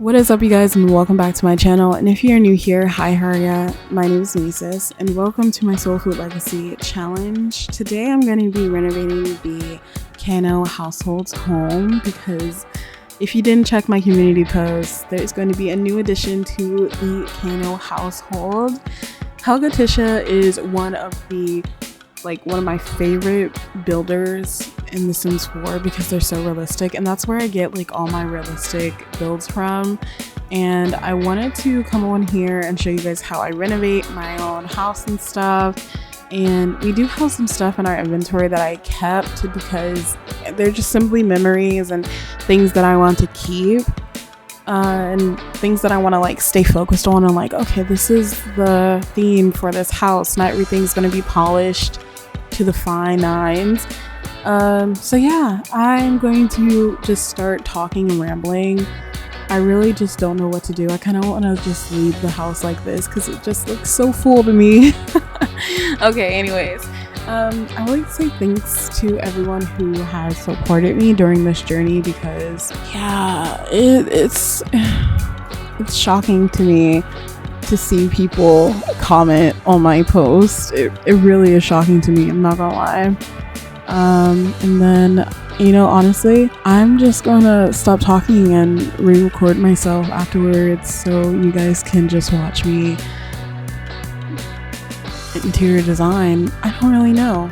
What is up, you guys, and welcome back to my channel. And if you're new here, hi, how are ya? My name is Naeices and welcome to my Soul Food Legacy challenge. Today I'm going to be renovating the 𝐶𝐸 household's home because if you didn't check my community post, there's going to be a new addition to the 𝐶𝐸 household. 𝐿𝐷𝐵 is one of my favorite builders in The Sims 4 because they're so realistic, and that's where I get all my realistic builds from. And I wanted to come on here and show you guys how I renovate my own house and stuff. And we do have some stuff in our inventory that I kept because they're just simply memories and things that I want to keep, and things that I want to stay focused on. And okay, this is the theme for this house. Not everything's going to be polished to the fine nines. So yeah, I'm going to just start talking and rambling. I really just don't know what to do. I kind of want to just leave the house like this because it just looks so full to me. Okay, anyways, I would like to say thanks to everyone who has supported me during this journey because yeah, it's shocking to me to see people comment on my post. It really is shocking to me, I'm not gonna lie. And then, honestly, I'm just gonna stop talking and re-record myself afterwards so you guys can just watch me interior design. I don't really know.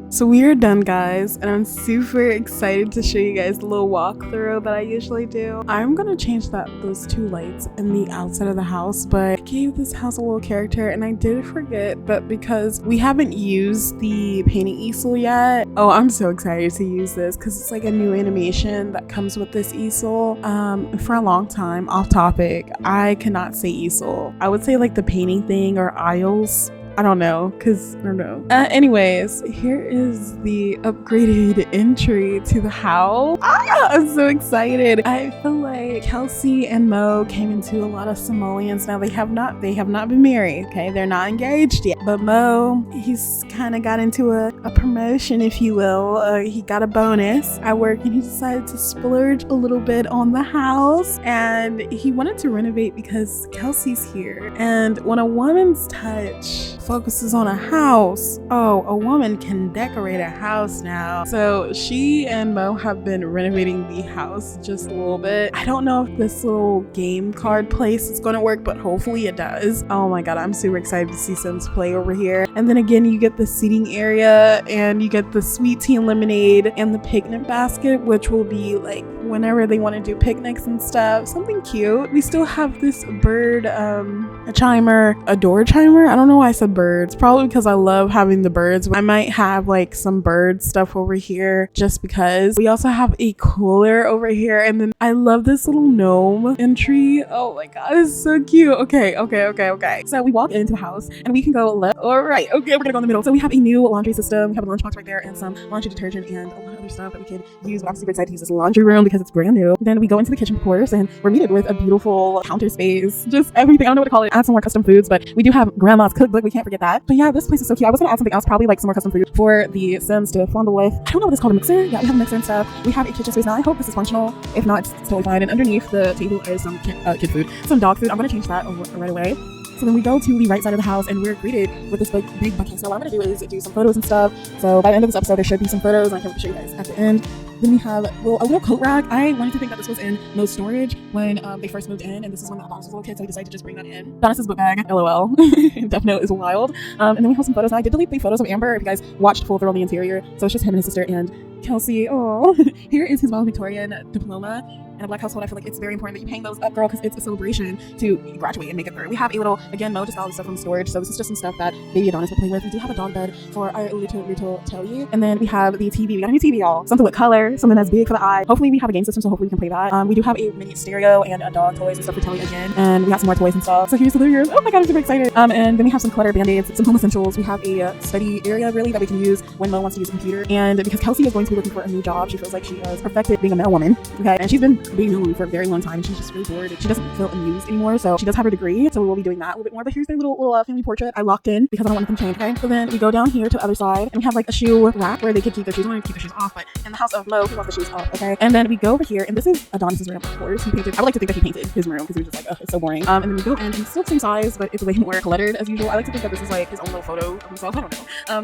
So we are done, guys, and I'm super excited to show you guys the little walkthrough that I usually do. I'm gonna change those two lights in the outside of the house, but I gave this house a little character, and I did forget, but because we haven't used the painting easel yet, oh, I'm so excited to use this because it's like a new animation that comes with this easel. For a long time, off topic, I cannot say easel. I would say like the painting thing or aisles. I don't know, because I don't know. Anyways, here is the upgraded entry to the house. I'm so excited. I feel like Kelsey and Mo came into a lot of simoleons. Now they have not been married, okay? They're not engaged yet. But Mo, he's kind of got into a promotion, if you will. He got a bonus at work and he decided to splurge a little bit on the house. And he wanted to renovate because Kelsey's here. And when a woman's touch focuses on a house, oh, a woman can decorate a house now. So she and Mo have been renovating the house just a little bit. I don't know if this little game card place is going to work, but hopefully it does. Oh my god, I'm super excited to see Sims play over here. And then again, you get the seating area and you get the sweet tea and lemonade and the picnic basket, which will be like whenever they want to do picnics and stuff. Something cute. We still have this bird, a chimer, a door chimer. I don't know why I said birds. Probably because I love having the birds. I might have like some bird stuff over here just because. We also have a cooler over here, and then I love this little gnome entry. Oh my god, it's so cute. Okay. So we walk into the house and we can go left or right. Okay, we're gonna go in the middle. So we have a new laundry system. We have a lunchbox right there and some laundry detergent and a lot of other stuff that we could use. But I'm super excited to use this laundry room because it's brand new. Then we go into the kitchen, of course, and we're meted with a beautiful counter space. Just everything. I don't know what to call it. Add some more custom foods, but we do have grandma's cookbook. We can't forget that. But yeah, this place is so cute. I was gonna add something else, probably like some more custom food for the Sims to fondle with. I don't know what it's called, a mixer. Yeah, we have a mixer and stuff. We have a kitchen space now. I hope this is functional. If not, it's totally fine. And underneath the table is some kid food, some dog food. I'm gonna change that right away. So then we go to the right side of the house and we're greeted with this big bucket. So what I'm gonna do is do some photos and stuff. So by the end of this episode, there should be some photos and I can show you guys at the end. Then we have a little coat rack. I wanted to think that this was in no storage when they first moved in, and this is when Adonis was a little kid, so we decided to just bring that in. Adonis's book bag, LOL. Death Note is wild. And then we have some photos. Now I did delete the photos of Amber if you guys watched full through on the interior. So it's just him and his sister and Kelsey. Oh, here is his valedictorian diploma. In a Black household, I feel like it's very important that you hang those up, girl, because it's a celebration to graduate and make it through. We have a little, again, Mo just got all this stuff from storage, so this is just some stuff that baby Adonis would play with. We do have a dog bed for our little Telly, and then we have the TV. We got a new TV, y'all. Something with color, something that's big for the eye. Hopefully we have a game system, so hopefully we can play that. We do have a mini stereo and dog toys and stuff for Telly again, and we got some more toys and stuff. So here's the living room. Oh my god, I'm super excited. And then we have some clutter band-aids, some home essentials. We have a study area really that we can use when Mo wants to use a computer, and because Kelsey is going to be looking for a new job, she feels like she has perfected being a male woman. Okay, and she's been being known for a very long time, and she's just really bored. She doesn't feel amused anymore, so she does have her degree, so we will be doing that a little bit more. But here's their little family portrait. I locked in because I don't want anything to change. Okay, so then we go down here to the other side, and we have like a shoe rack where they could keep their shoes on and keep their shoes off. But in the house of Mo, he wants the shoes off. Okay, and then we go over here, and this is Adonis's room, of course. He painted. I would like to think that he painted his room because he was just like, oh, it's so boring. And then we go in, and it's still the same size, but it's way more cluttered as usual. I like to think that this is like his own little photo of himself. I don't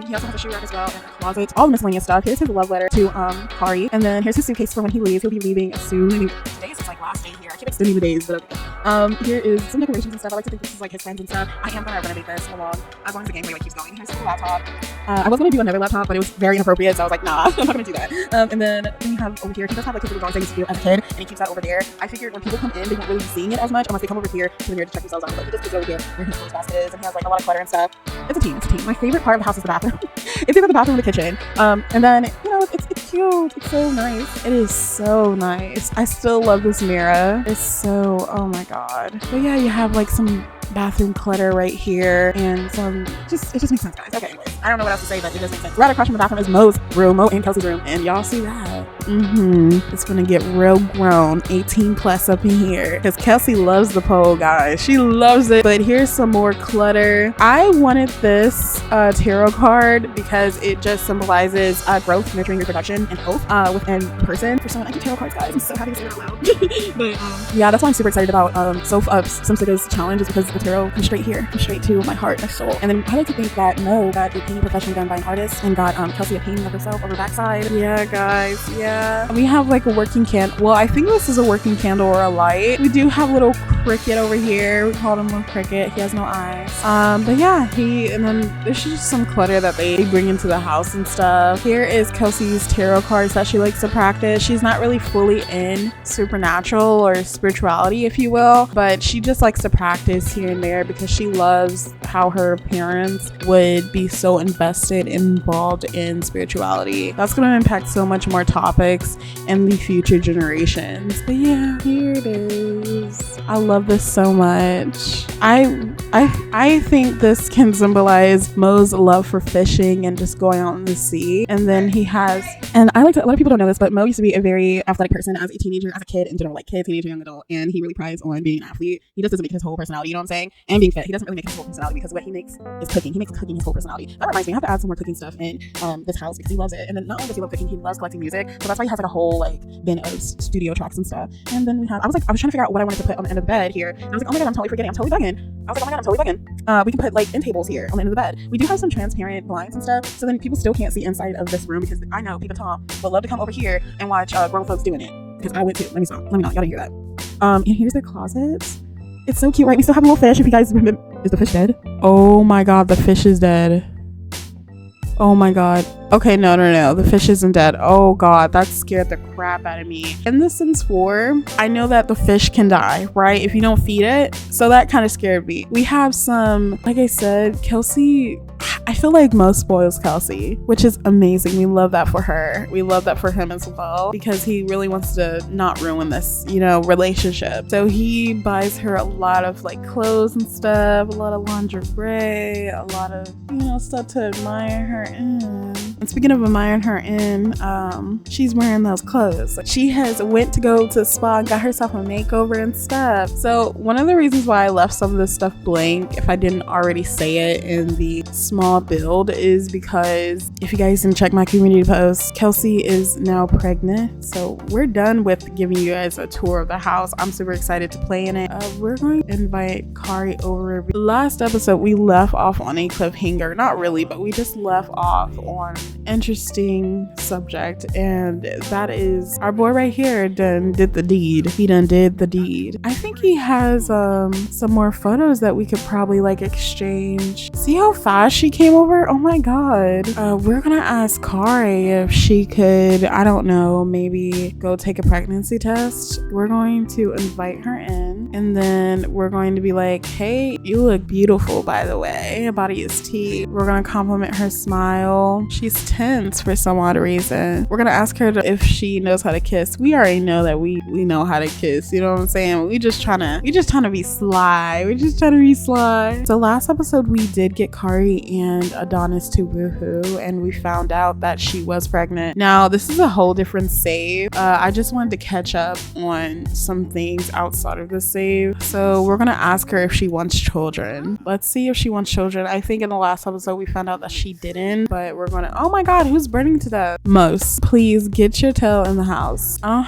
know. He also has a shoe rack as well, and a closet, all the miscellaneous stuff. Here's his love letter to Kari, and then here's his suitcase for when he leaves. He'll be leaving soon. I mean, today is his like last day here. I keep extending the days, but okay. Here is some decorations and stuff. I like to think this is like his friends and stuff. I am gonna renovate this along as long as the gameplay like keeps going. Here's his laptop. I was gonna do another laptop, but it was very inappropriate, so I was like, nah, I'm not gonna do that. And then we have over here, he does have like his little drawings that he used to do as a kid, and he keeps that over there. I figured when people come in, they won't really be seeing it as much unless they come over here to the mirror to check themselves out. But he just puts it over here where his clothes basket is, and he has like a lot of clutter and stuff. It's a team. It's a team. My favorite part of the house is the bathroom. It's either the bathroom or the kitchen. And then you know, it's cute. It's so nice. It is so nice. I still love this mirror. It's so, oh my god. But yeah, you have like some bathroom clutter right here, and some it just makes sense, guys. Okay, anyways, I don't know what else to say, but it does make sense. Right across from the bathroom is Mo's room, Mo and Kelsey's room, and y'all see that? It's gonna get real grown, 18 plus up in here, because Kelsey loves the pole, guys. She loves it. But here's some more clutter. I wanted this tarot card because it just symbolizes growth, nurturing, reproduction, and hope within person. For someone, I do tarot cards, guys. I'm so happy to say that out loud. But yeah, that's why I'm super excited about SimSigga's challenge, is because the tarot comes straight here, comes straight to my heart, my soul. And then I like to think that Mo got a painting profession done by an artist, and got Kelsey a painting of herself of her backside. Yeah, guys, yeah. We have like a working candle. Well, I think this is a working candle or a light. We do have little Cricket over here. We called him Little Cricket. He has no eyes. But yeah, and then there's just some clutter that they bring into the house and stuff. Here is Kelsey's tarot cards that she likes to practice. She's not really fully in supernatural or spirituality, if you will, but she just likes to practice here and there because she loves how her parents would be so invested and involved in spirituality. That's going to impact so much more topics in the future generations. But yeah, here it is. I love this so much. I think this can symbolize Mo's love for fishing and just going out in the sea. And then he has, and a lot of people don't know this, but Mo used to be a very athletic person as a teenager, as a kid in general, like kid, teenager, young adult, and he really prides on being an athlete. He just doesn't make his whole personality, you know what I'm saying? And being fit. He doesn't really make his whole personality, because what he makes is cooking. He makes cooking his whole personality. That reminds me, I have to add some more cooking stuff in this house because he loves it. And then not only does he love cooking, he loves collecting music. So that's why he has like a whole like bin of studio tracks and stuff. And then we have, I was trying to figure out what I wanted to put on the end of the bed here. And I was like, oh my god, I'm totally forgetting. I'm totally bugging. We can put like end tables here on the end of the bed. We do have some transparent blinds and stuff, so then people still can't see inside of this room, because I know people Tom would love to come over here and watch grown folks doing it, because I would too. Let me stop. Let me know. Y'all didn't hear that. And here's the closet. It's so cute, right? We still have a little fish. If you guys remember, is the fish dead? Oh my god, the fish is dead. Oh my god. Okay, no. The fish isn't dead. Oh god, that scared the crap out of me. In The Sims 4, I know that the fish can die, right? If you don't feed it. So that kind of scared me. We have some, like I said, Kelsey, I feel like Mo spoils Kelsey, which is amazing. We love that for her. We love that for him as well, because he really wants to not ruin this, relationship. So he buys her a lot of like clothes and stuff, a lot of lingerie, a lot of, stuff to admire her in. And speaking of admiring her in, she's wearing those clothes. Like, she has went to go to the spa and got herself a makeover and stuff. So one of the reasons why I left some of this stuff blank, if I didn't already say it in the small build, is because if you guys didn't check my community post, Kelsey is now pregnant. So we're done with giving you guys a tour of the house. I'm super excited to play in it. We're going to invite Kari over. Last episode, we left off on a cliffhanger. Not really, but we just left off on interesting subject, and that is our boy right here done did the deed. He done did the deed. I think he has some more photos that we could probably like exchange. See how fast she came over? Oh my god. We're gonna ask 𝐂𝐩 if she could, I don't know, maybe go take a pregnancy test. We're going to invite her in, and then we're going to be like, hey, you look beautiful, by the way. Your body is tea. We're gonna compliment her smile. She's tense for some odd reason. We're gonna ask her if she knows how to kiss. We already know that we know how to kiss, you know what I'm saying? We just trying to be sly. We're just trying to be sly. So last episode we did get 𝐂𝐩 and Adonis to woohoo, and we found out that she was pregnant. Now this is a whole different save. I just wanted to catch up on some things outside of the save. So we're gonna ask her if she wants children. Let's see if she wants children. I think in the last episode we found out that she didn't, but we're gonna, oh my god, who's burning to death? Most, please get your tail in the house. I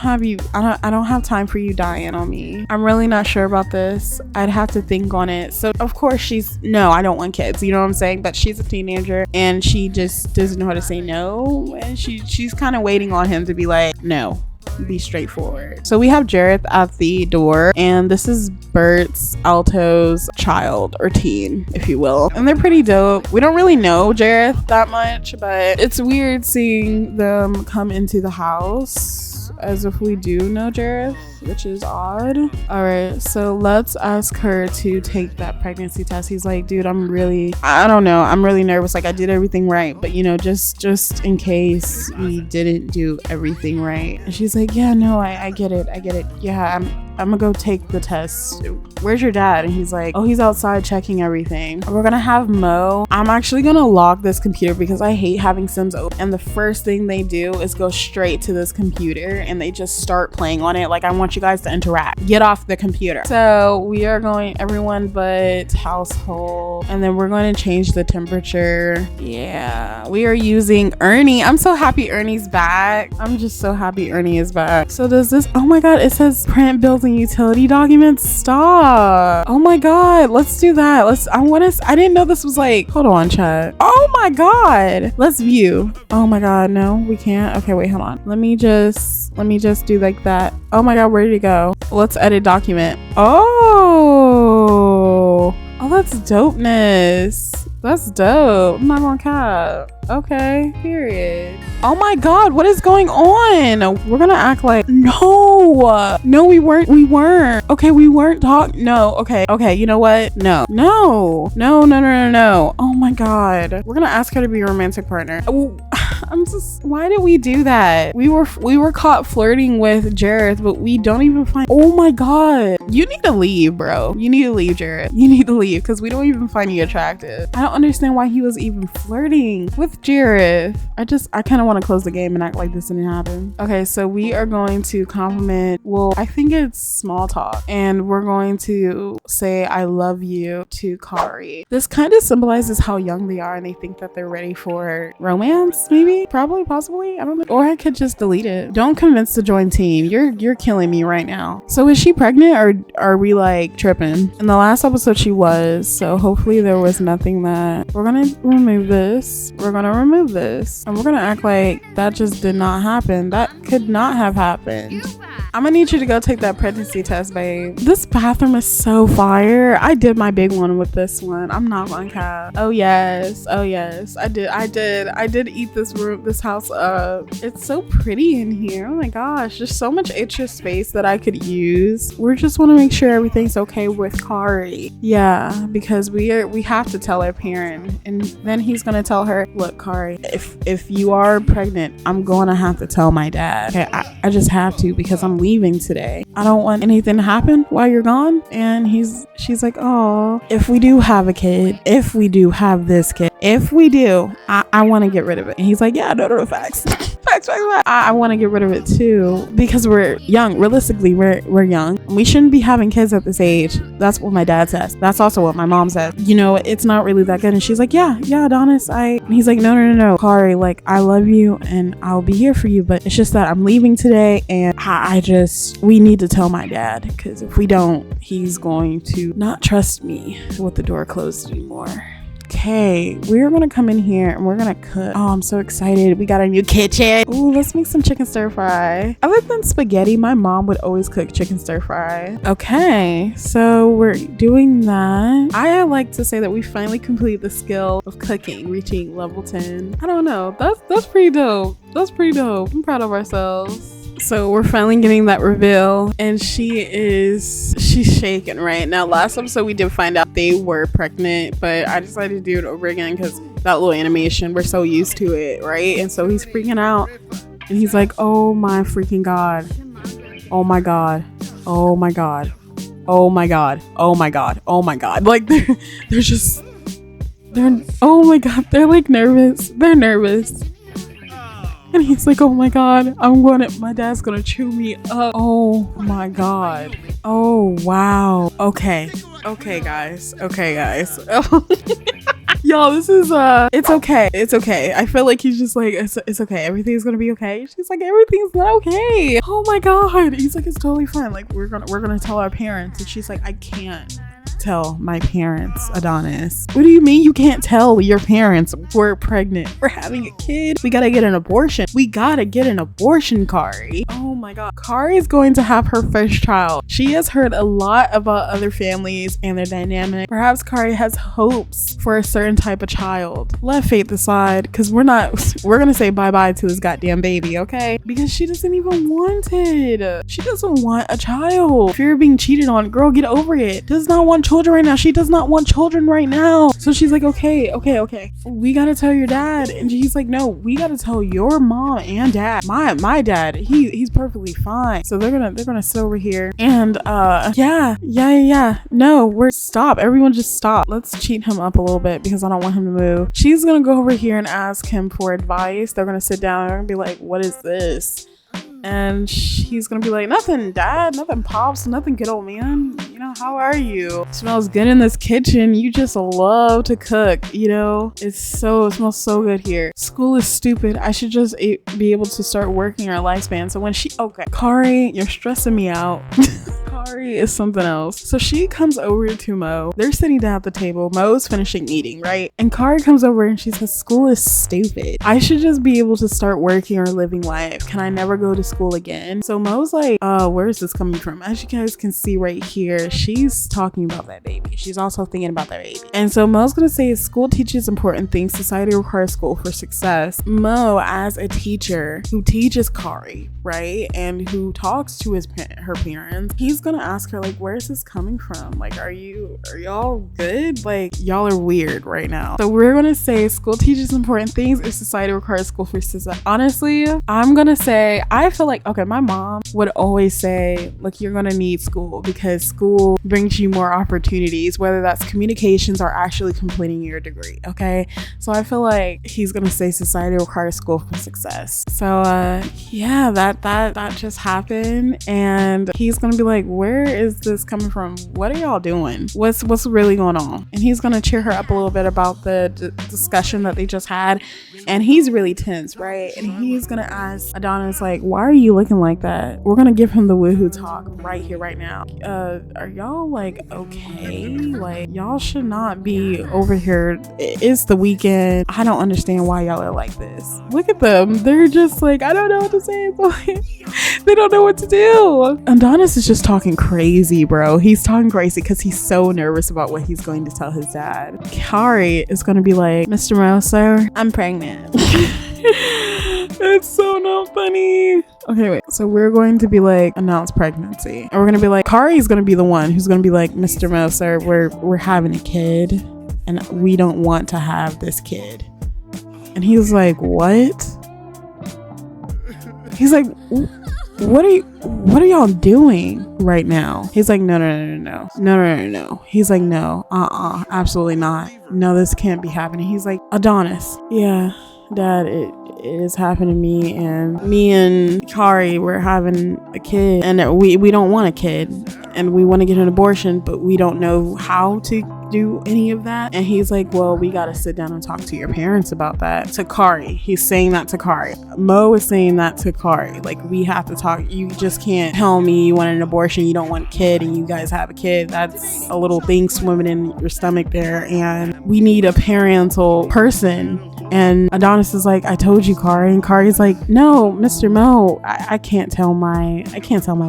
don't have time for you dying on me. I'm really not sure about this. I'd have to think on it. So of course no, I don't want kids, you know what I'm saying? But she's a teenager and she just doesn't know how to say no, and she's kind of waiting on him to be like, no, be straightforward. So we have 𝐿𝑒 at the door, and this is Bert's alto's child or teen, if you will, and they're pretty dope. We don't really know 𝐿𝑒 that much, but it's weird seeing them come into the house as if we do know 𝐿𝑒, which is odd. All right, so let's ask her to take that pregnancy test. He's like, dude, I don't know, I'm really nervous. Like, I did everything right, but you know, just in case we didn't do everything right. And she's like, yeah, no, I get it. Yeah, I'm gonna go take the test. Where's your dad? And he's like, oh, he's outside checking everything. We're gonna have Mo. I'm actually gonna lock this computer because I hate having Sims open, and the first thing they do is go straight to this computer and they just start playing on it. Like, I want you guys to interact. Get off the computer. So we are going everyone but household, and then we're going to change the temperature. Yeah, we are using Ernie. I'm so happy Ernie's back. I'm just so happy Ernie is back. So does this, oh my god, it says print bills and utility documents. Stop. Oh my god, let's do that. I didn't know this was like, hold on chat. Oh my god, let's view. Oh my god, no, we can't. Okay, wait, hold on. Let me just do like that. Oh my god, where did it go? Let's edit document. Oh, that's dopeness. That's dope. I'm not gonna cap. Okay, period. Oh my god, what is going on? We're gonna act like no, we weren't. Okay, we weren't talking. No, okay, you know what? No. Oh my god, we're gonna ask her to be a romantic partner. Why did we do that? We were caught flirting with 𝐿𝑒, but we don't even find, oh my god, you need to leave, bro. You need to leave, 𝐿𝑒. You need to leave because we don't even find you attractive. I don't understand why he was even flirting with 𝐿𝑒. I kind of want to close the game and act like this didn't happen. Okay, so we are going to compliment, well, I think it's small talk, and we're going to say I love you to 𝐂𝐩. This kind of symbolizes how young they are and they think that they're ready for romance, maybe, probably, possibly, I don't know. Or I could just delete it. Don't convince to join team. You're killing me right now. So is she pregnant or are we like tripping? In the last episode she was, so hopefully there was nothing that, we're gonna remove this. We're gonna remove this and we're gonna act like that just did not happen. That could not have happened. I'm gonna need you to go take that pregnancy test, babe. This bathroom is so fire. I did my big one with this one. I'm not gonna cap. Oh yes, I did eat this house up. It's so pretty in here. Oh my gosh, there's so much extra space that I could use. We just want to make sure everything's okay with 𝐂𝐩. Yeah, because we have to tell our parent, and then he's gonna tell her, look 𝐂𝐩, if you are pregnant, I'm gonna have to tell my dad. Okay, I just have to because I'm leaving today. I don't want anything to happen while you're gone. And she's like, oh, if we do have a kid, if we do have this kid, if we do, I want to get rid of it. And he's like, yeah, no, facts. I want to get rid of it too because we're young. Realistically, we're young. We shouldn't be having kids at this age. That's what my dad says. That's also what my mom says. You know, it's not really that good. And she's like, yeah, Adonis. And he's like, no, 𝐂𝐩, like, I love you and I'll be here for you, but it's just that I'm leaving today and we need to tell my dad, because if we don't, he's going to not trust me with the door closed anymore. Okay, we're gonna come in here and we're gonna cook. Oh, I'm so excited. We got a new kitchen. Ooh, let's make some chicken stir fry. Other than spaghetti, my mom would always cook chicken stir fry. Okay, so we're doing that. I like to say that we finally completed the skill of cooking, reaching level 10. I don't know. That's pretty dope. That's pretty dope. I'm proud of ourselves. So we're finally getting that reveal, and she's shaking right now. Last episode we did find out they were pregnant, but I decided to do it over again because that little animation, we're so used to it, right? And so he's freaking out and he's like, oh my freaking god, oh my god, oh my god, oh my god, oh my god, oh my god. Like they're oh my god, they're like nervous. They're nervous. And he's like, oh my god, my dad's gonna chew me up. Oh my god. Oh wow. Okay guys. Y'all, this is it's okay. I feel like he's just like, it's okay, everything's gonna be okay. She's like, everything's not okay. Oh my god. He's like, it's totally fine. Like we're gonna tell our parents. And she's like, I can't tell my parents, Adonis. What do you mean you can't tell your parents we're pregnant? We're having a kid. We gotta get an abortion. We gotta get an abortion, Kari. Oh my god. Kari is going to have her first child. She has heard a lot about other families and their dynamic. Perhaps Kari has hopes for a certain type of child. Let fate decide, because we're gonna say bye-bye to this goddamn baby, okay? Because she doesn't even want it. She doesn't want a child. Fear of being cheated on. Girl, get over it. Does not want children right now. She does not want children right now. So she's like, okay, we gotta tell your dad. And he's like, no, we gotta tell your mom and dad. My dad, he's perfectly fine. So they're gonna sit over here and yeah. No, stop. Everyone just stop. Let's cheat him up a little bit because I don't want him to move. She's gonna go over here and ask him for advice. They're gonna sit down and be like, what is this? And he's gonna be like, nothing, dad, nothing, pops, nothing, good old man. You know, how are you? It smells good in this kitchen. You just love to cook, you know? It smells so good here. School is stupid. I should just be able to start working our lifespan. So when Kari, you're stressing me out. Kari is something else. So she comes over to Mo. They're sitting down at the table. Mo's finishing eating, right? And Kari comes over and she says, school is stupid. I should just be able to start working or living life. Can I never go to school again? So Mo's like, where is this coming from? As you guys can see right here, she's talking about that baby. She's also thinking about that baby. And so Mo's gonna say, school teaches important things. Society requires school for success. Mo, as a teacher who teaches Kari, right, and who talks to her parents, he's gonna ask her, like, where is this coming from? Like, are y'all good? Like, y'all are weird right now. So we're gonna say school teaches important things if society requires school for success. Honestly, I'm gonna say, I feel like, okay, my mom would always say, look, you're gonna need school because school brings you more opportunities, whether that's communications or actually completing your degree, okay? So I feel like he's gonna say society requires school for success. So yeah, that just happened, and he's gonna be like, where is this coming from? What are y'all doing? What's really going on? And he's gonna cheer her up a little bit about the discussion that they just had, and he's really tense, right? And he's gonna ask Adonis, like, why are you looking like that? We're gonna give him the woohoo talk right here, right now. Are y'all like okay? Like, y'all should not be over here. It's the weekend. I don't understand why y'all are like this. Look at them. They're just like, I don't know what to say. They don't know what to do. Adonis is just talking crazy, bro. He's talking crazy because he's so nervous about what he's going to tell his dad. Kari is gonna be like, Mr. Mo, sir, I'm pregnant. It's so not funny. Okay, wait. So we're going to be like, announce pregnancy. And we're going to be like, Kari's going to be the one who's going to be like, Mr. Mo, sir, we're having a kid and we don't want to have this kid. And he's like, what? He's like, what are y'all doing right now? He's like, no. He's like, no, absolutely not. No, this can't be happening. He's like, Adonis. Yeah, Dad, it is happening to me, and Kari, we're having a kid, and we don't want a kid, and we want to get an abortion, but we don't know how to do any of that. And he's like, well, we got to sit down and talk to your parents about that. To Kari, he's saying that to Kari. Mo is saying that to Kari, like, we have to talk. You just can't tell me you want an abortion, you don't want a kid, and you guys have a kid. That's a little thing swimming in your stomach there, and we need a parental person. And Adonis is like, I told you, Kari. And Kari's like, no, Mr. Mo, I can't tell my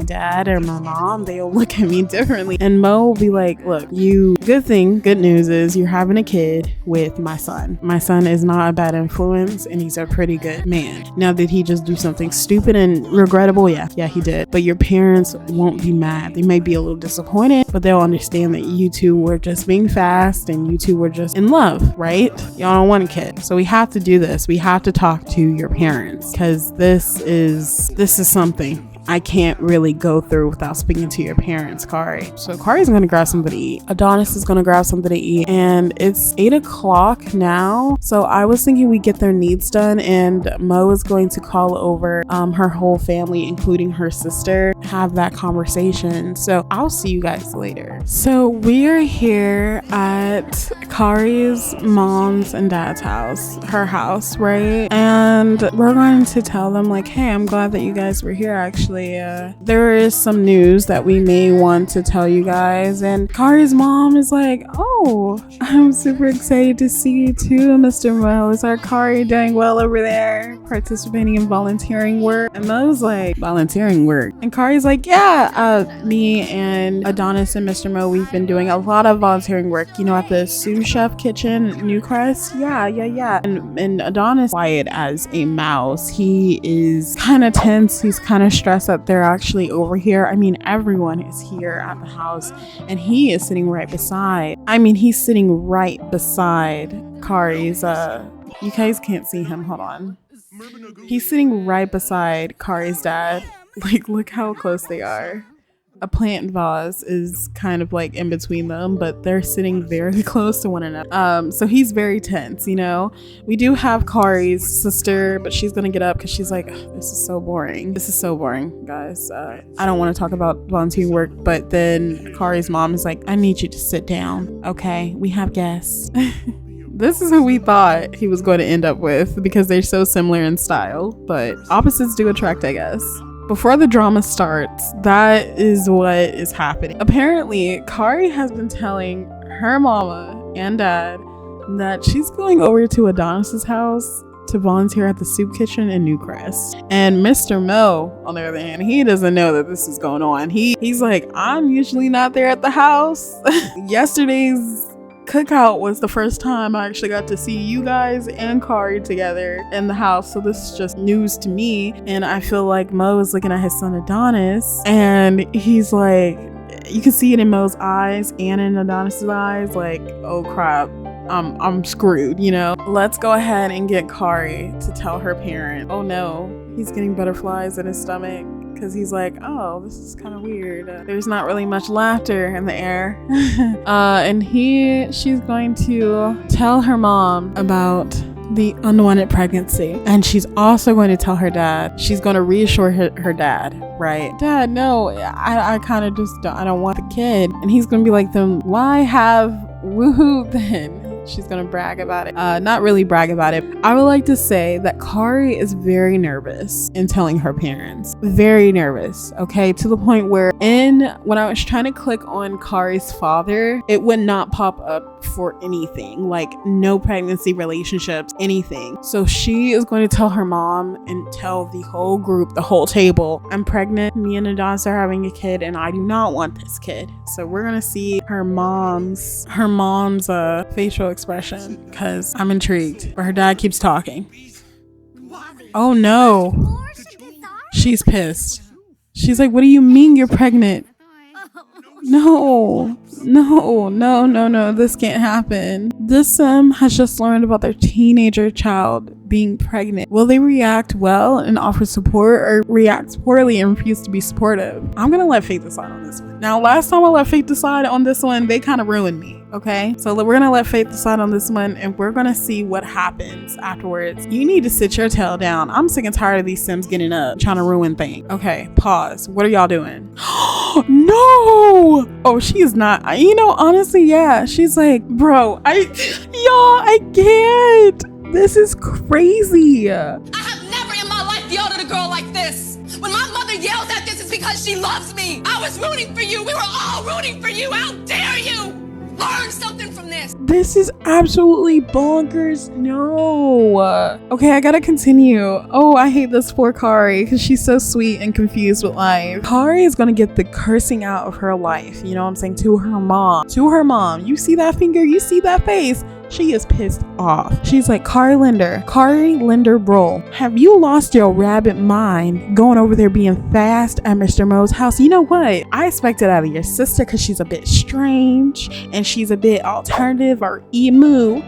dad or my mom. They'll look at me differently. And Mo will be like, look, good news is you're having a kid with my son. My son is not a bad influence and he's a pretty good man. Now, did he just do something stupid and regrettable? Yeah, he did. But your parents won't be mad. They may be a little disappointed, but they'll understand that you two were just being fast and you two were just in love, right? Y'all don't want a kid. So we have to do this. We have to talk to your parents because this is something I can't really go through without speaking to your parents, Kari. So Kari's gonna grab something to eat. Adonis is gonna grab something to eat, and it's 8 o'clock now. So I was thinking we get their needs done, and Mo is going to call over her whole family, including her sister, have that conversation. So I'll see you guys later. So we are here at Kari's mom's and dad's house, her house, right? And we're going to tell them like, hey, I'm glad that you guys were here. Actually, there is some news that we may want to tell you guys. And Kari's mom is like, oh, I'm super excited to see you too, Mr. Mo. Is our Kari doing well over there, participating in volunteering work? And Mo's like, volunteering work? And Kari's like, yeah, me and Adonis and Mr. Mo, we've been doing a lot of volunteering work, you know, at the sous chef kitchen, Newcrest. Yeah. And Adonis, quiet as a mouse. He is kind of tense. He's kind of stressed that they're actually over here. I mean, everyone is here at the house, and he is sitting right beside. He's sitting right beside Kari's. You guys can't see him. Hold on. He's sitting right beside Kari's dad. Like, look how close they are. A plant vase is kind of like in between them, but they're sitting very close to one another. So he's very tense, you know. We do have Kari's sister, but she's gonna get up because she's like, this is so boring. This is so boring, guys. I don't want to talk about volunteering work. But then Kari's mom is like, I need you to sit down. Okay, we have guests. This is who we thought he was going to end up with because they're so similar in style, but opposites do attract, I guess. Before the drama starts, that is what is happening. Apparently, Kari has been telling her mama and dad that she's going over to Adonis's house to volunteer at the soup kitchen in Newcrest. And Mr. Mo, on the other hand, he doesn't know that this is going on. He's like, I'm usually not there at the house. Yesterday's cookout was the first time I actually got to see you guys and Kari together in the house, so this is just news to me. And I feel like Mo is looking at his son Adonis, and he's like, you can see it in Mo's eyes and in Adonis's eyes, like, oh crap, I'm screwed, you know. Let's go ahead and get Kari to tell her parent. Oh no, he's getting butterflies in his stomach because he's like, oh, this is kind of weird. There's not really much laughter in the air. And she's going to tell her mom about the unwanted pregnancy, and she's also going to tell her dad. She's going to reassure her dad, right? Dad, no, I kind of just I don't want the kid. And he's going to be like, then why have woohoo then? She's gonna brag about it. Not really brag about it. I would like to say that Kari is very nervous in telling her parents. Very nervous, okay? To the point where when I was trying to click on Kari's father, it would not pop up for anything, like no pregnancy relationships, anything. So she is going to tell her mom and tell the whole group, the whole table, I'm pregnant, me and Adonis are having a kid, and I do not want this kid. So we're gonna see her mom's facial expression because I'm intrigued, but her dad keeps talking. Oh no, she's pissed. She's like, what do you mean you're pregnant? No, this can't happen. This Sim has just learned about their teenager child being pregnant. Will they react well and offer support, or react poorly and refuse to be supportive? I'm gonna let fate decide on this one. Now, last time I let fate decide on this one, they kind of ruined me. Okay, so we're gonna let fate decide on this one, and we're gonna see what happens afterwards. You need to sit your tail down. I'm sick and tired of these Sims getting up, trying to ruin things. Okay, pause. What are y'all doing? No! Oh, she is not. You know, honestly, yeah. She's like, bro, I can't. This is crazy. I have never in my life yelled at a girl like this. When my mother yells at this, it's because she loves me. I was rooting for you. We were all rooting for you. How dare you? Learn something from this. this. This is absolutely bonkers. No. Okay, I gotta continue. Oh, I hate this poor Kari because she's so sweet and confused with life. Kari is gonna get the cursing out of her life. You know what I'm saying? To her mom. To her mom. You see that finger? You see that face? She is pissed off. She's like, Kari Linder Bro, have you lost your rabbit mind going over there being fast at Mr. Mo's house? You know what? I expect it out of your sister because she's a bit strange and she's a bit alternative or emu.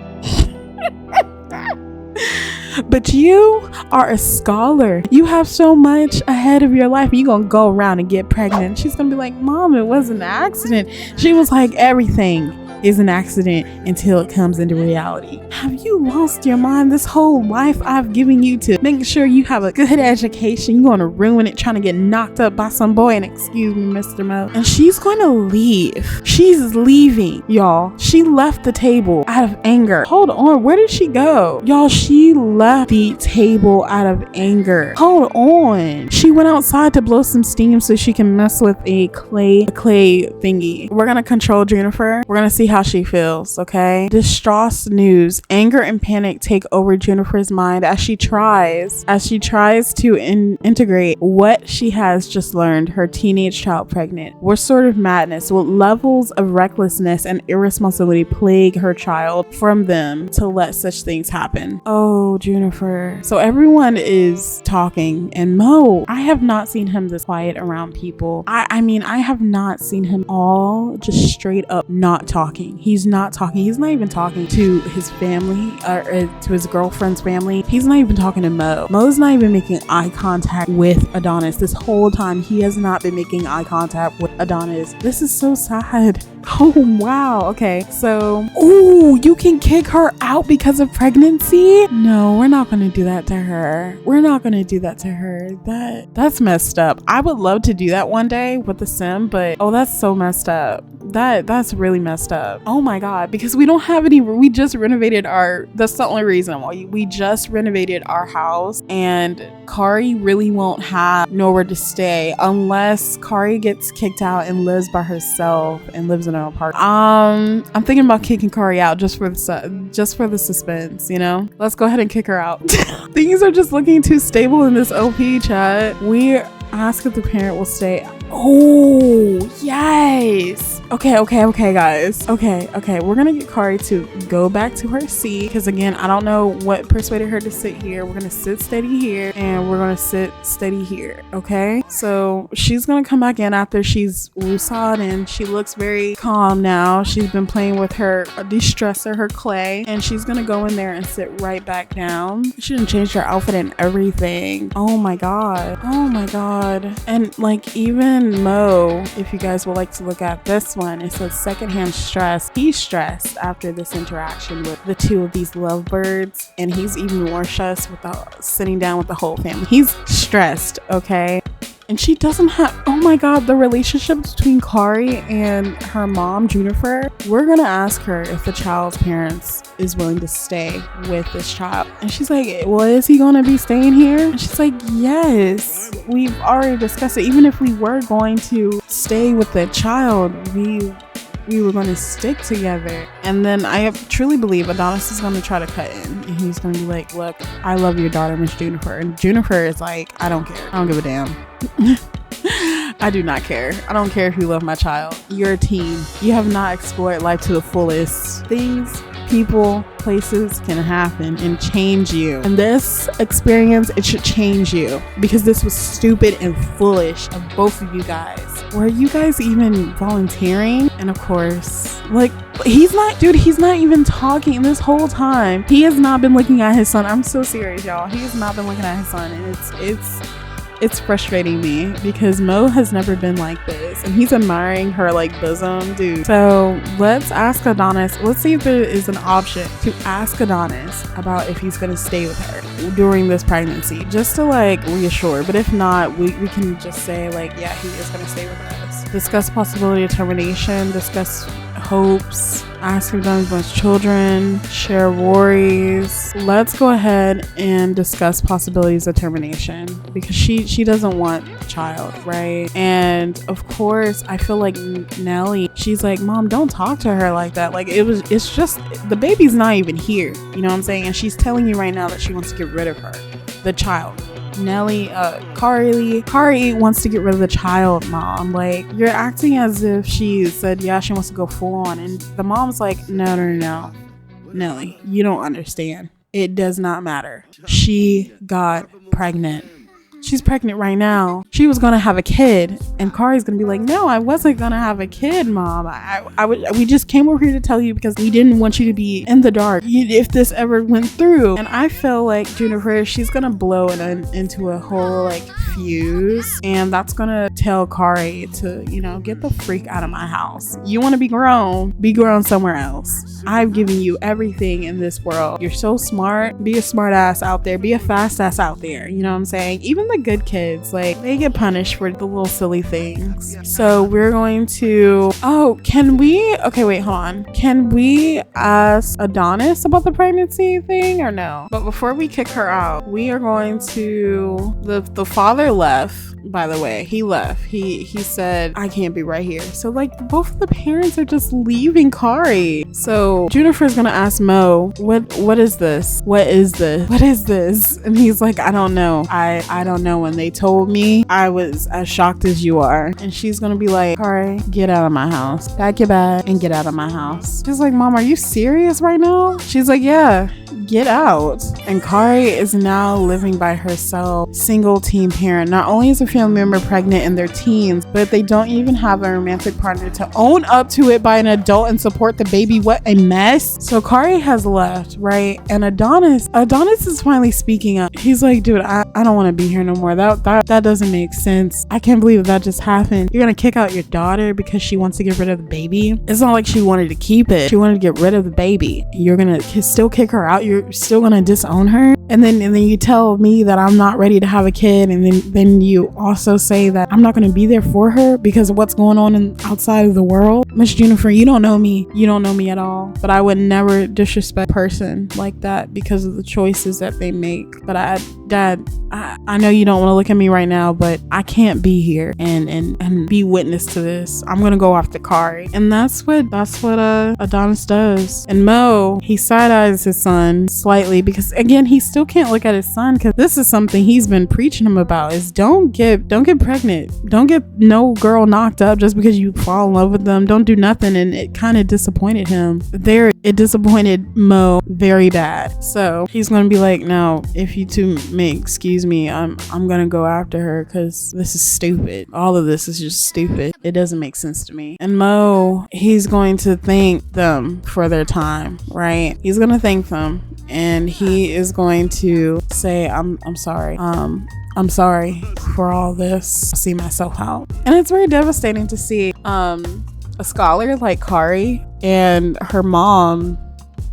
But you are a scholar. You have so much ahead of your life. You're gonna go around and get pregnant. She's gonna be like, Mom, it was an accident. She was like, everything is an accident until it comes into reality. Have you lost your mind? This whole life I've given you to make sure you have a good education, you're gonna ruin it trying to get knocked up by some boy, and excuse me, Mr. Mo. And she's gonna leave. She's leaving, y'all. She left the table out of anger. Hold on, where did she go? Y'all, she left the table out of anger. Hold on. She went outside to blow some steam so she can mess with a clay thingy. We're gonna control Jennifer. We're gonna see how she feels, okay? Distraught news. Anger and panic take over Jennifer's mind as she tries to integrate what she has just learned, her teenage child pregnant. What sort of madness, what levels of recklessness and irresponsibility plague her child from them to let such things happen? Oh, Jennifer. So everyone is talking, and Mo, I have not seen him this quiet around people. I mean, I have not seen him all just straight up not talking. He's not talking. He's not even talking to his family or to his girlfriend's family. He's not even talking to Mo. Mo's not even making eye contact with Adonis. This whole time, he has not been making eye contact with Adonis. This is so sad. Oh, wow. Okay. So, oh, you can kick her out because of pregnancy? No, we're not going to do that to her. We're not going to do that to her. That's messed up. I would love to do that one day with the sim, but oh, that's so messed up. That's really messed up. Oh my God, because we don't have any, we just renovated that's the only reason why we just renovated our house, and Kari really won't have nowhere to stay unless Kari gets kicked out and lives by herself and lives in an apartment. I'm thinking about kicking Kari out just for the suspense, you know? Let's go ahead and kick her out. Things are just looking too stable in this OP chat. We ask if the parent will stay. Oh, yes. Okay, guys. Okay. We're gonna get Kari to go back to her seat because, again, I don't know what persuaded her to sit here. We're gonna sit steady here and we're gonna sit steady here. Okay, so she's gonna come back in after she's woosawed, and she looks very calm now. She's been playing with her de-stressor, her clay, and she's gonna go in there and sit right back down. She didn't change her outfit and everything. Oh my God. And like, even Mo, if you guys would like to look at this one, it says secondhand stress. He's stressed after this interaction with the two of these lovebirds, and he's even more stressed without sitting down with the whole family. He's stressed, okay? And she doesn't have, oh my God, the relationship between Kari and her mom, Jennifer. We're gonna ask her if the child's parents is willing to stay with this child. And she's like, well, is he gonna be staying here? And she's like, yes, we've already discussed it. Even if we were going to stay with the child, we were going to stick together. And then I truly believe Adonis is going to try to cut in, and he's going to be like, look, I love your daughter, Miss Jennifer. And Jennifer is like, I don't care. I don't give a damn. I do not care. I don't care if you love my child. You're a teen. You have not explored life to the fullest. Things, people, places can happen and change you. And this experience, it should change you, because this was stupid and foolish of both of you guys. Were you guys even volunteering? And of course, like, he's not even talking this whole time. He has not been looking at his son. I'm so serious, y'all. He has not been looking at his son, and it's frustrating me because Mo has never been like this, and he's admiring her like bosom, dude. So let's ask Adonis. Let's see if there is an option to ask Adonis about if he's gonna stay with her during this pregnancy, just to like reassure. But if not, we can just say like, yeah, he is gonna stay with us. Discuss possibility of termination, discuss hopes, ask if Adonis wants children, share worries. Let's go ahead and discuss possibilities of termination, because she she doesn't want a child, right? And of course I feel like Nelly, she's like, mom, don't talk to her like that. Like it's just, the baby's not even here, you know what I'm saying? And she's telling you right now that she wants to get rid of her, the child. Nelly, Kari wants to get rid of the child, mom. Like, you're acting as if she said, yeah, she wants to go full on. And the mom's like, no. Nelly, you don't understand. It does not matter. She got pregnant. She's pregnant right now. She was gonna have a kid, and Kari's gonna be like, no, I wasn't gonna have a kid, mom. We just came over here to tell you because we didn't want you to be in the dark if this ever went through. And I feel like Juniper, she's gonna blow it into a whole like fuse, and that's gonna tell Kari to, you know, get the freak out of my house. You want to be grown somewhere else. I've given you everything in this world. You're so smart. Be a smart ass out there. Be a fast ass out there. You know what I'm saying? Even the good kids, like, they get punished for the little silly things. So we're going to, can we ask Adonis about the pregnancy thing or no? But before we kick her out, we are going to, the father left. By the way, he left. He said, I can't be right here. So like both of the parents are just leaving Kari. So Juniper's gonna ask Mo, what is this? What is this? And he's like, I don't know. I don't know. When they told me, I was as shocked as you are. And she's gonna be like, Kari, get out of my house. Pack your bag and get out of my house. She's like, Mom, are you serious right now? She's like, yeah, get out. And Kari is now living by herself, single teen parent. Not only is a family member pregnant in their teens, but they don't even have a romantic partner to own up to it by an adult and support the baby. What a mess. So Kari has left, right? And Adonis is finally speaking up. He's like, dude, I don't want to be here no more. That doesn't make sense. I can't believe that just happened. You're gonna kick out your daughter because she wants to get rid of the baby? It's not like she wanted to keep it. She wanted to get rid of the baby. You're gonna still kick her out? You're still gonna disown her? And then you tell me that I'm not ready to have a kid, and then you also say that I'm not going to be there for her because of what's going on outside of the world. Miss Juniper, you don't know me. You don't know me at all. But I would never disrespect a person like that because of the choices that they make. But Dad, I know you don't want to look at me right now, but I can't be here and be witness to this. I'm going to go after Kari. And that's what Adonis does. And Mo, he side-eyes his son slightly because, again, he still can't look at his son because this is something he's been preaching him about, is don't get pregnant. Don't get no girl knocked up just because you fall in love with them. Don't do nothing. And it kind of disappointed him. It disappointed Mo very bad. So he's going to be like, no, if you two may excuse me, I'm going to go after her because this is stupid. All of this is just stupid. It doesn't make sense to me. And Mo, he's going to thank them for their time, right? He's going to thank them. And he is going to say, I'm sorry. I'm sorry for all this. I see myself out. And it's very devastating to see a scholar like Kari and her mom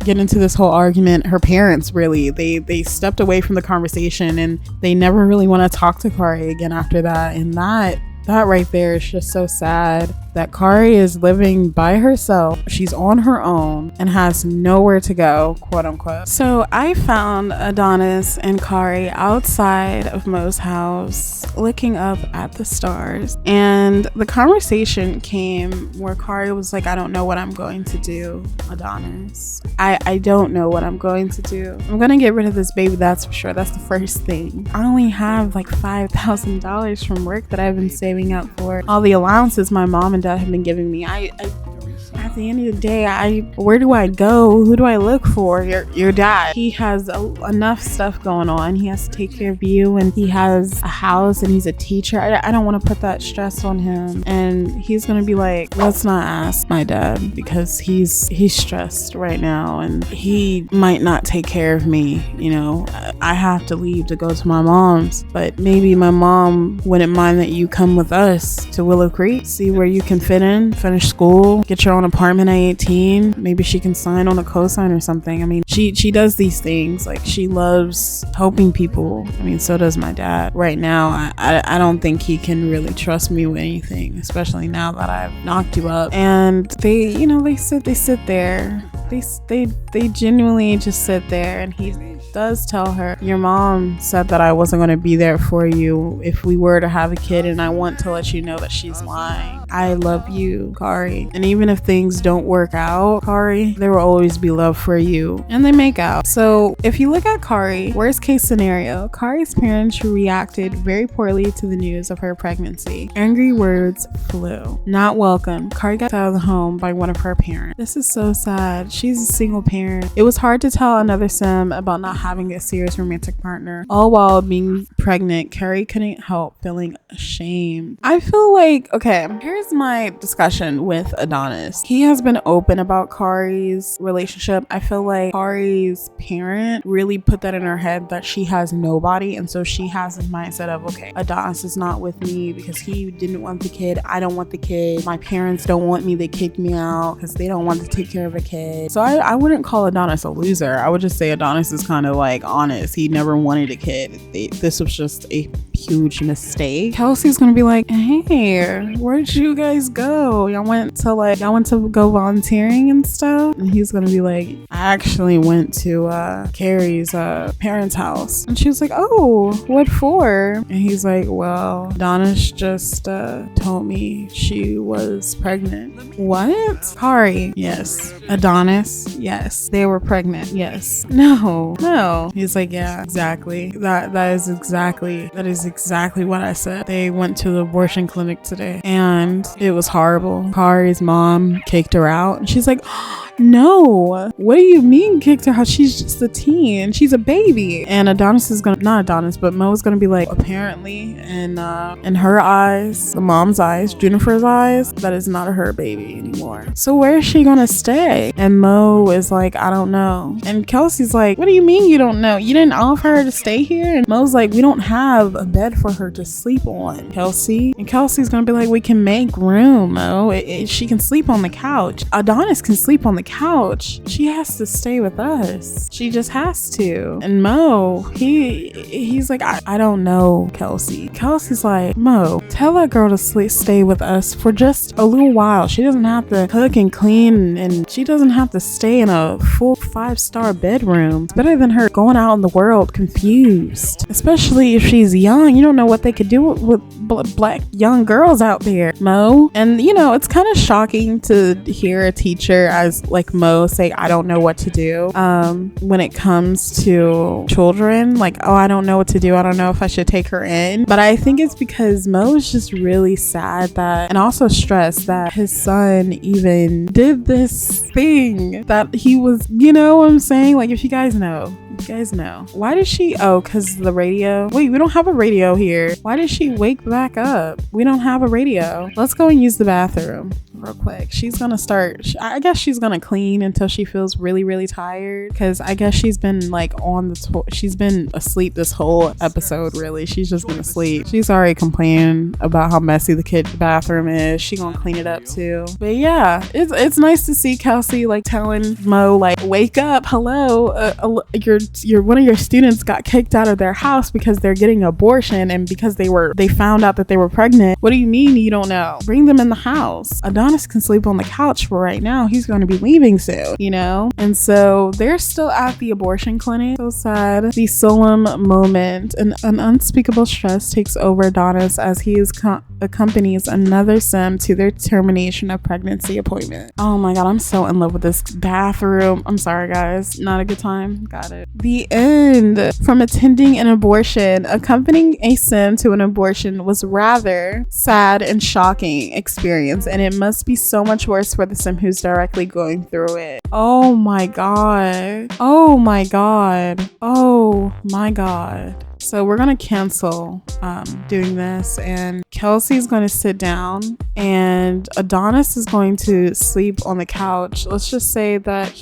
get into this whole argument. Her parents, really, they stepped away from the conversation and they never really want to talk to Kari again after that. And that right there is just so sad that Kari is living by herself. She's on her own and has nowhere to go, quote unquote. So I found Adonis and Kari outside of Mo's house looking up at the stars, and the conversation came where Kari was like, I don't know what I'm going to do, Adonis. I don't know what I'm going to do. I'm gonna get rid of this baby, that's for sure. That's the first thing. I only have like $5,000 from work that I've been saving up for all the allowances my mom and dad have been giving me. At the end of the day, where do I go? Who do I look for? Your dad. He has enough stuff going on. He has to take care of you, and he has a house, and he's a teacher. I don't want to put that stress on him. And he's gonna be like, let's not ask my dad because he's stressed right now, and he might not take care of me. You know, I have to leave to go to my mom's, but maybe my mom wouldn't mind that you come with us to Willow Creek, see where you can fit in, finish school, get your own apartment at 18. Maybe she can sign on a cosign or something. I mean, she does these things. Like, she loves helping people. I mean, so does my dad. Right now, I don't think he can really trust me with anything, especially now that I've knocked you up. And they sit there. They genuinely just sit there, and does tell her, your mom said that I wasn't going to be there for you if we were to have a kid, and I want to let you know that she's lying. I love you, Kári. And even if things don't work out, Kári, there will always be love for you. And they make out. So if you look at Kári, worst case scenario, Kári's parents reacted very poorly to the news of her pregnancy. Angry words flew. Not welcome. Kári got out of the home by one of her parents. This is so sad. She's a single parent. It was hard to tell another sim about not having a serious romantic partner. All while being pregnant, Kári couldn't help feeling ashamed. I feel like, okay, here's my discussion with Adonis. He has been open about Kári's relationship. I feel like Kári's parent really put that in her head that she has nobody, and so she has this mindset of, okay, Adonis is not with me because he didn't want the kid. I don't want the kid. My parents don't want me. They kicked me out because they don't want to take care of a kid. So I wouldn't call Adonis a loser. I would just say Adonis is kind of like honest. He never wanted a kid. This was just a huge mistake. Kelsey's gonna be like, hey, where did you guys go? Y'all went to go volunteering and stuff? And he's gonna be like, I actually went to Carrie's parents' house. And she was like, oh, what for? And he's like, well, Adonis just told me she was pregnant. What? Kári? Yes. Adonis? Yes. They were pregnant? Yes. No. He's like, yeah, exactly. That is exactly what I said. They went to the abortion clinic today and it was horrible. Kári's mom kicked her out and she's like, no, what do you mean kicked her out? She's just a teen. She's a baby. And Adonis is gonna, not Adonis, but Mo is gonna be like, apparently in her eyes, the mom's eyes, Junifer's eyes, that is not her baby anymore. So where is she gonna stay? And Mo is like, I don't know. And Kelsey's like, what do you mean you don't know? You didn't offer her to stay here? And Mo's like, we don't have a bed for her to sleep on, Kelsey. And Kelsey's gonna be like, we can make room, Mo. She can sleep on the couch. Adonis can sleep on the couch. She has to stay with us. She just has to. And Mo, he's like, I don't know, Kelsey. Kelsey's like, Mo, tell that girl to stay with us for just a little while. She doesn't have to cook and clean, and she doesn't have to stay in a full 5-star bedroom. It's better than her going out in the world confused, especially if she's young. You don't know what they could do with black young girls out there, Mo. And you know, it's kind of shocking to hear a teacher as like Mo say, I don't know what to do when it comes to children. Like, oh, I don't know what to do. I don't know if I should take her in. But I think it's because Mo is just really sad that, and also stressed that his son even did this thing that he was, you know what I'm saying? Like, if you guys know. Why did she, because the radio. Wait, we don't have a radio here. Why did she wake back up? We don't have a radio. Let's go and use the bathroom real quick. She's gonna start, I guess she's gonna clean until she feels really, really tired, because I guess she's been like she's been asleep this whole episode, really. She's just been asleep. She's already complaining about how messy the kid bathroom is. She gonna clean it up too. But yeah, it's nice to see Kelsey like telling Mo like, wake up, hello, your one of your students got kicked out of their house because they're getting an abortion and because they found out that they were pregnant. What do you mean you don't know? Bring them in the house. Adonis can sleep on the couch for right now. He's going to be leaving soon, you know? And so they're still at the abortion clinic. So sad. The solemn moment. An unspeakable stress takes over Adonis as he accompanies another sim to their termination of pregnancy appointment. Oh my god, I'm so in love with this bathroom. I'm sorry guys, not a good time. Got it. The end. From attending an abortion, accompanying a sim to an abortion was rather sad and shocking experience, and it must be so much worse for the sim who's directly going through it. Oh my god. Oh my god. Oh my god. So we're gonna cancel doing this, and Kelsey's going to sit down and Adonis is going to sleep on the couch. Let's just say that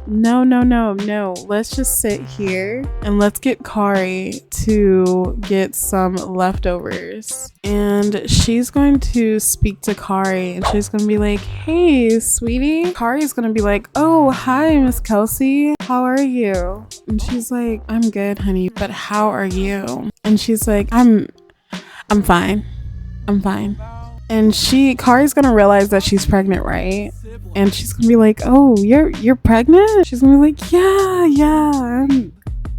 no, let's just sit here and let's get Kári to get some leftovers, and she's going to speak to Kári and she's gonna be like, hey sweetie. Kari's gonna be like, oh hi Miss Kelsey, how are you? And she's like, I'm good honey, but how are you? And she's like, I'm fine. And Kari's gonna realize that she's pregnant, right? And she's gonna be like, oh, you're pregnant? She's gonna be like, yeah,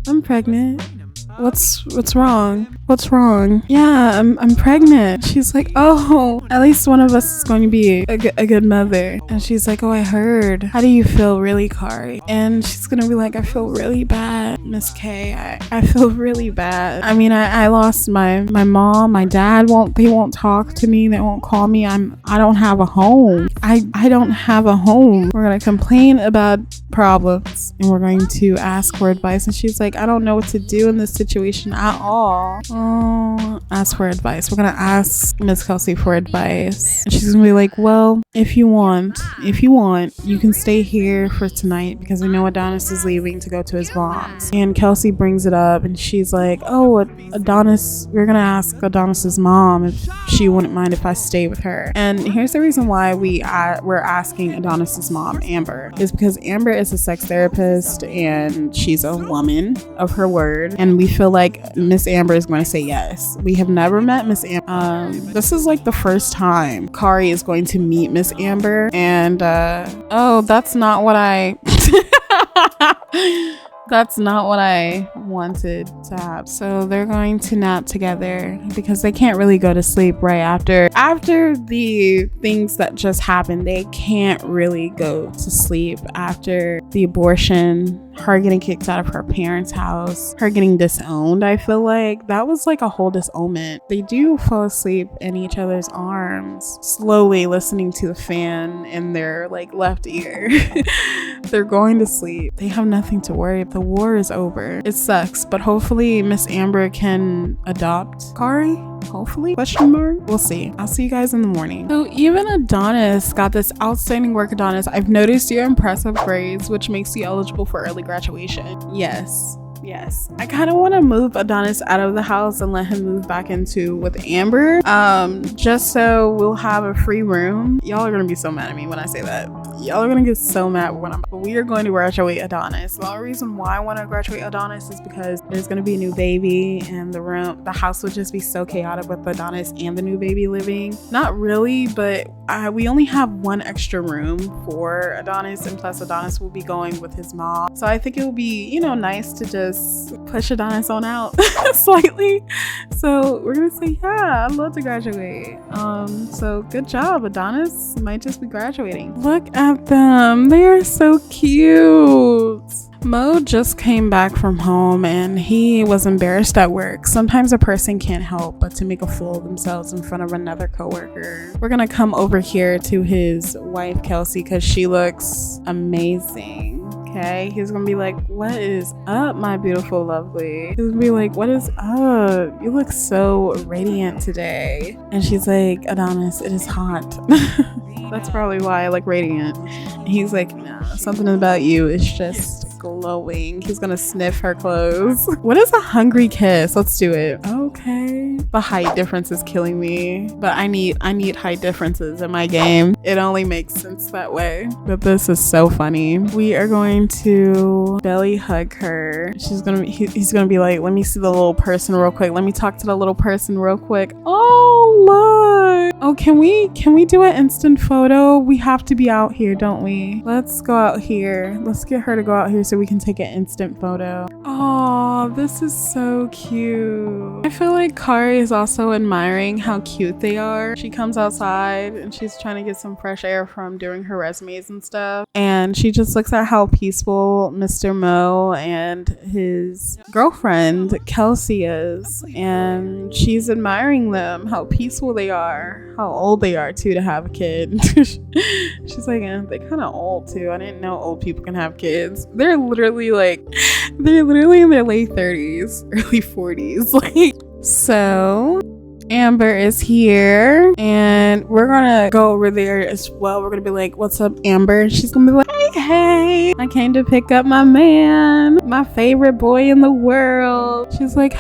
I'm pregnant. What's wrong? What's wrong? Yeah, I'm pregnant. She's like, oh, at least one of us is going to be a good mother. And she's like, oh, I heard. How do you feel, really, Kari? And she's gonna be like, I feel really bad, Miss K. I feel really bad. I mean, I lost my mom, my dad they won't talk to me. They won't call me. I don't have a home. I don't have a home. We're gonna complain about problems and we're going to ask for advice. And she's like, I don't know what to do in this situation at all. Oh, ask for advice. We're gonna ask Miss Kelsey for advice. And she's gonna be like, well, if you want, you can stay here for tonight because we know Adonis is leaving to go to his mom's. And Kelsey brings it up and she's like, oh, Adonis, we're gonna ask Adonis's mom if she wouldn't mind if I stay with her. And here's the reason why we're asking Adonis's mom, Amber, is because Amber is a sex therapist and she's a woman of her word, and we feel like Miss Amber is going to say yes. We have never met Miss Amber. This is like the first time Kari is going to meet Miss Amber, and that's not what I that's not what I wanted to have. So they're going to nap together because they can't really go to sleep right after the things that just happened. They can't really go to sleep after the abortion, her getting kicked out of her parents' house, her getting disowned. I feel like that was like a whole disownment. They do fall asleep in each other's arms, slowly listening to the fan in their like left ear. They're going to sleep. They have nothing to worry. The war is over. It sucks, but hopefully Miss Amber can adopt Kari. Hopefully? Question mark? We'll see. I'll see you guys in the morning. So even Adonis got this outstanding work. Adonis, I've noticed your impressive grades, which makes you eligible for early graduation. Yes. I kind of want to move Adonis out of the house and let him move back into with Amber, just so we'll have a free room. Y'all are gonna be so mad at me when I say that. Y'all are gonna get so mad when we are going to graduate Adonis. The only reason why I want to graduate Adonis is because there's gonna be a new baby and the house would just be so chaotic with Adonis and the new baby living. Not really, but we only have one extra room for Adonis, and plus Adonis will be going with his mom. So I think it would be, nice to just push Adonis on out slightly. So we're gonna say, yeah, I'd love to graduate. So good job, Adonis might just be graduating. Look at them, they are so cute. Mo just came back from home and he was embarrassed at work. Sometimes a person can't help but to make a fool of themselves in front of another coworker. We're gonna come over here to his wife Kelsey because she looks amazing. Okay, he's gonna be like, what is up, my beautiful lovely? He's gonna be like, what is up? You look so radiant today. And she's like, Adonis, it is hot. That's probably why I like radiant. And he's like, nah, something about you is just glowing. He's gonna sniff her clothes. What is a hungry kiss? Let's do it. Okay. The height difference is killing me, but I need height differences in my game. It only makes sense that way. But this is so funny. We are going to belly hug her. He's gonna be like, let me see the little person real quick. Let me talk to the little person real quick. Oh, look. Oh, can we do an instant photo? We have to be out here, don't we? Let's go out here. Let's get her to go out here so we can take an instant photo. Oh, this is so cute. I feel like Kari is also admiring how cute they are. She comes outside and she's trying to get some fresh air from doing her resumes and stuff. And she just looks at how peaceful Mr. Mo and his girlfriend Kelsey is. And she's admiring them, how peaceful they are, how old they are too to have a kid. She's like, they're kind of old too. I didn't know old people can have kids. They're literally in their late 30s, early 40s. So Amber is here and we're gonna go over there as well. We're gonna be like, what's up, Amber? And she's gonna be like, hey, I came to pick up my man, my favorite boy in the world. She's like,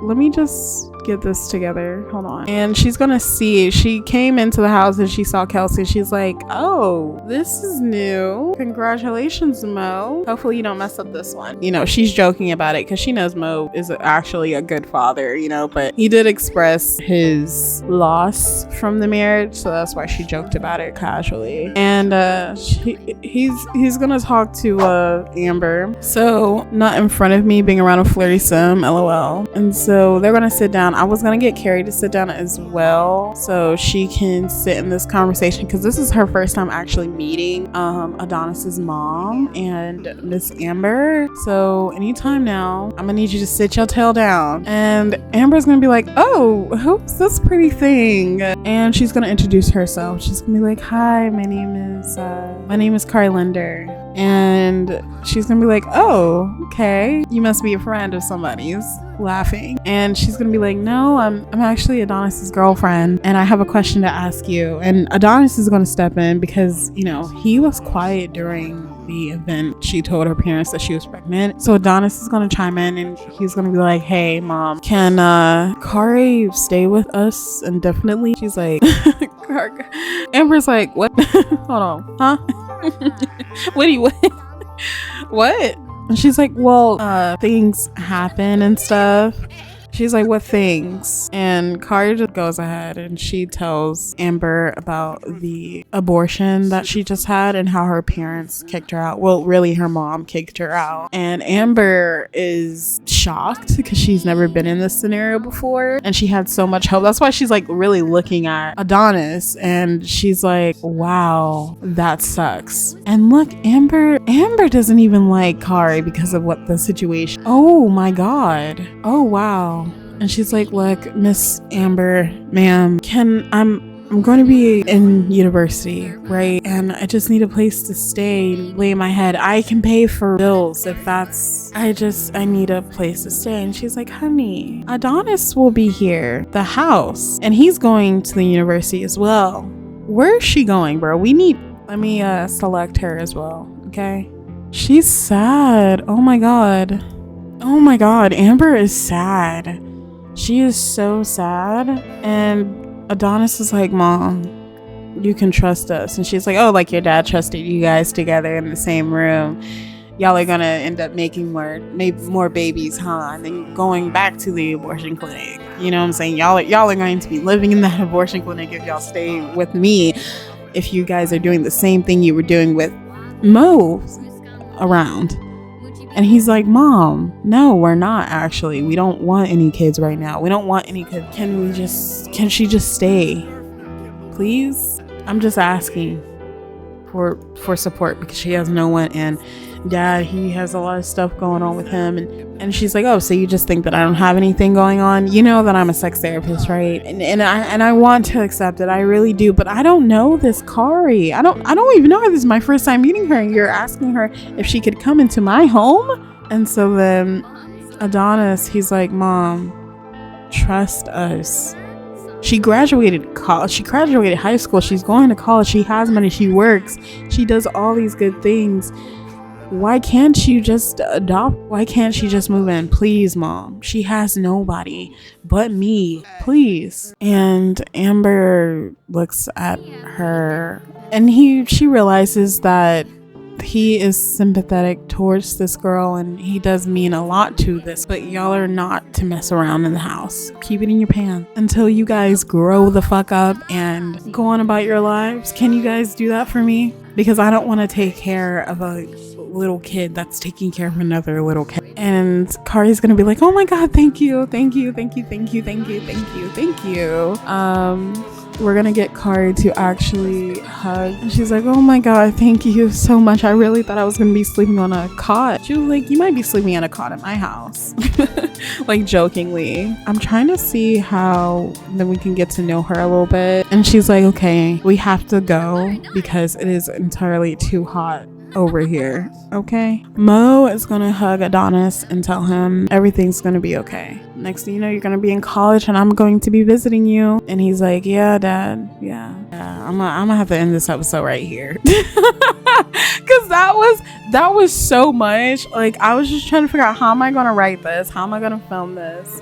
let me just get this together. Hold on. And she's gonna see, she came into the house and she saw Kelsey. She's like, oh, this is new. Congratulations, Mo. Hopefully you don't mess up this one. You know, she's joking about it because she knows Mo is actually a good father, you know, but he did express his loss from the marriage, so that's why she joked about it casually. And he's gonna talk to Amber. So not in front of me, being around a flirty sim, lol. And so they're gonna sit down. I was gonna get Carrie to sit down as well so she can sit in this conversation, because this is her first time actually meeting Adonis's mom and Miss Amber. So anytime now, I'm gonna need you to sit your tail down. And Amber's gonna be like, oh, who's this pretty thing? And she's gonna introduce herself. She's gonna be like, hi, my name is Carrie Linder. And she's gonna be like, oh, okay, you must be a friend of somebody's. Laughing. And she's gonna be like, no, I'm actually Adonis's girlfriend, and I have a question to ask you. And Adonis is gonna step in because, you know, he was quiet during the event. She told her parents that she was pregnant, so Adonis is gonna chime in and he's gonna be like, hey mom, can Kari stay with us indefinitely? She's like, Amber's like, what? Hold on, huh? What do you what? And she's like, well, things happen and stuff. She's like, what things? And Kari just goes ahead and she tells Amber about the abortion that she just had and how her parents kicked her out. Well, really her mom kicked her out. And Amber is shocked because she's never been in this scenario before and she had so much hope. That's why she's like really looking at Adonis and she's like, wow, that sucks. And look, Amber doesn't even like Kari because of what the situation. Oh my God. Oh wow. And she's like, look, Miss Amber, ma'am, I'm going to be in university, right? And I just need a place to stay, lay my head. I can pay for bills if that's, I need a place to stay. And she's like, honey, Adonis will be here, the house, and he's going to the university as well. Where is she going, bro? Let me select her as well, okay? She's sad. Oh my God. Oh my God, Amber is sad. She is so sad. And Adonis is like, mom, you can trust us. And she's like, oh, like your dad trusted you guys together in the same room. Y'all are gonna end up making more babies, huh? And then going back to the abortion clinic. You know what I'm saying? Y'all are going to be living in that abortion clinic if y'all stay with me. If you guys are doing the same thing you were doing with Mo around. And he's like, mom, no, we're not actually. We don't want any kids right now. We don't want any kids. Can she just stay? Please? I'm just asking for support because she has no one. And dad, he has a lot of stuff going on with him. And she's like, oh, so you just think that I don't have anything going on? You know that I'm a sex therapist, right? And I want to accept it. I really do. But I don't know this Kari. I don't even know her. This is my first time meeting her. And you're asking her if she could come into my home? And so then Adonis, he's like, mom, trust us. She graduated college. She graduated high school. She's going to college. She has money. She works. She does all these good things. Why can't she just adopt? Why can't she just move in? Please, mom. She has nobody but me. Please. And Amber looks at her and she realizes that he is sympathetic towards this girl and he does mean a lot to this, but y'all are not to mess around in the house. Keep it in your pants until you guys grow the fuck up and go on about your lives. Can you guys do that for me? Because I don't want to take care of a little kid that's taking care of another little kid. And Kari's gonna be like, oh my God, thank you. We're gonna get Kari to actually hug. And she's like, oh my God, thank you so much. I really thought I was gonna be sleeping on a cot. She was like, you might be sleeping on a cot at my house. Like jokingly. I'm trying to see how then we can get to know her a little bit. And she's like, okay, we have to go because it is entirely too hot over here. Okay, Mo is gonna hug Adonis and tell him everything's gonna be okay. Next thing you know, you're gonna be in college and I'm going to be visiting you. And he's like, yeah, dad, yeah. I'm gonna have to end this episode right here. Because that was so much. Like, I was just trying to figure out, how am I gonna write this? How am I gonna film this?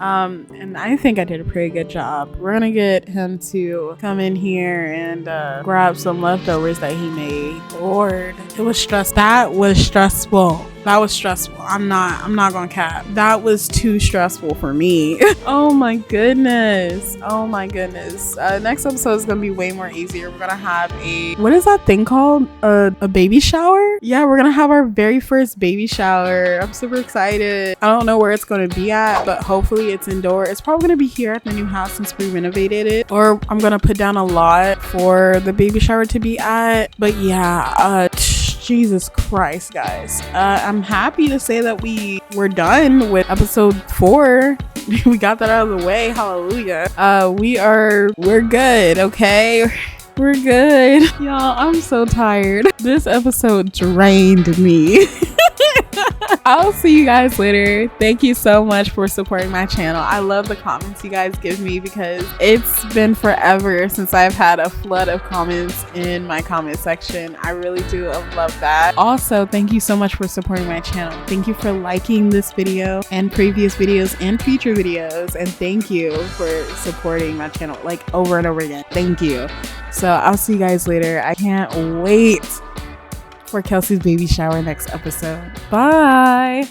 And I think I did a pretty good job. We're gonna get him to come in here and grab some leftovers that he made. Lord, it was stressful. That was stressful. That was stressful. I'm not gonna cap. That was too stressful for me. Oh my goodness. Oh my goodness. Next episode is gonna be way more easier. We're gonna have what is that thing called? A baby shower? Yeah, we're gonna have our very first baby shower. I'm super excited. I don't know where it's gonna be at, but hopefully it's indoor. It's probably gonna be here at the new house since we renovated it. Or I'm gonna put down a lot for the baby shower to be at. But yeah, Jesus Christ, guys. I'm happy to say that we're done with episode 4. We got that out of the way. Hallelujah. We're good, okay? We're good. Y'all, I'm so tired. This episode drained me. I'll see you guys later. Thank you so much for supporting my channel. I love the comments you guys give me because it's been forever since I've had a flood of comments in my comment section. I really do love that. Also, thank you so much for supporting my channel. Thank you for liking this video and previous videos and future videos. And thank you for supporting my channel like over and over again. Thank you. So I'll see you guys later. I can't wait for Kelsey's baby shower next episode. Bye.